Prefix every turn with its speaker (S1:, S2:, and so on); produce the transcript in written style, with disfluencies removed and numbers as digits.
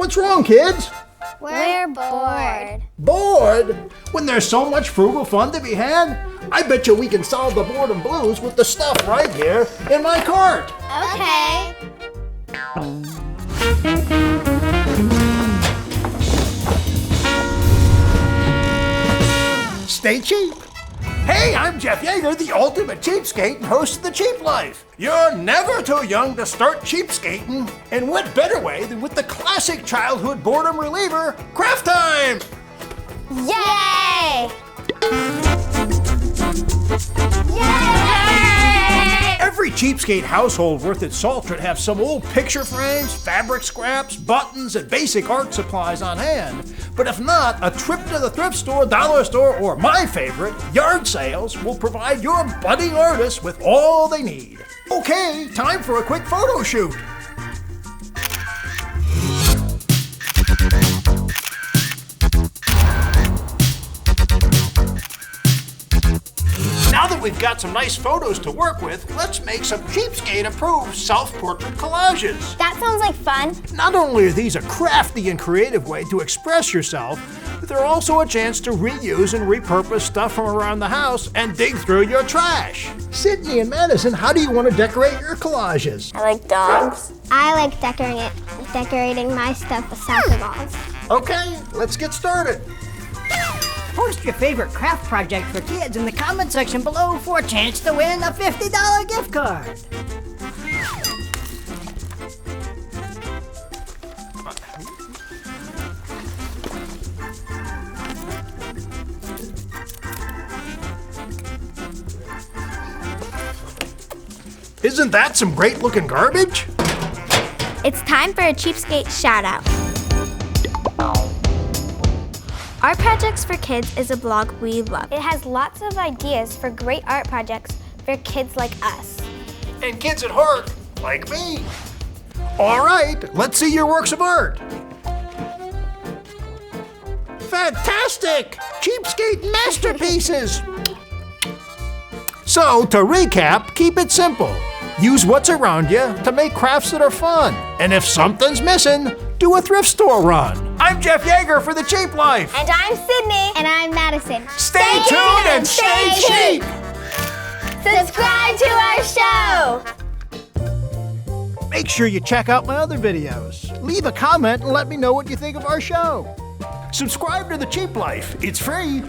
S1: What's wrong, kids?
S2: We're bored.
S1: Bored? When there's so much frugal fun to be had? I bet you we can solve the boredom blues with the stuff right here in my cart.
S2: Okay.
S1: Stay cheap. Hey, I'm Jeff Yeager, the ultimate cheapskate and host of The Cheap Life. You're never too young to start cheapskating, and what better way than with the classic childhood boredom reliever, Craft Time!
S2: Yay!
S1: Every cheapskate household worth its salt should have some old picture frames, fabric scraps, buttons, and basic art supplies on hand. But if not, a trip to the thrift store, dollar store, or my favorite, yard sales will provide your budding artists with all they need. Okay, time for a quick photo shoot. Now that we've got some nice photos to work with, let's make some Cheapskate-approved self-portrait collages.
S2: That sounds like fun.
S1: Not only are these a crafty and creative way to express yourself, but they're also a chance to reuse and repurpose stuff from around the house and dig through your trash. Sydney and Madison, how do you want to decorate your collages?
S2: I like dogs. I like decorating my stuff with soccer balls.
S1: Okay, let's get started.
S3: Post your favorite craft project for kids in the comment section below for a chance to win a $50 gift card.
S1: Isn't that some great looking garbage?
S2: It's time for a Cheapskate shout out. Art Projects for Kids is a blog we love. It has lots of ideas for great art projects for kids like us.
S1: And kids at heart, like me. All right, let's see your works of art. Fantastic! Cheapskate masterpieces! So, to recap, keep it simple. Use what's around you to make crafts that are fun. And if something's missing, do a thrift store run. I'm Jeff Yeager for The Cheap Life.
S2: And I'm Sydney. And I'm Madison.
S1: Stay tuned and stay cheap!
S2: Subscribe to our show!
S1: Make sure you check out my other videos. Leave a comment and let me know what you think of our show. Subscribe to The Cheap Life. It's free.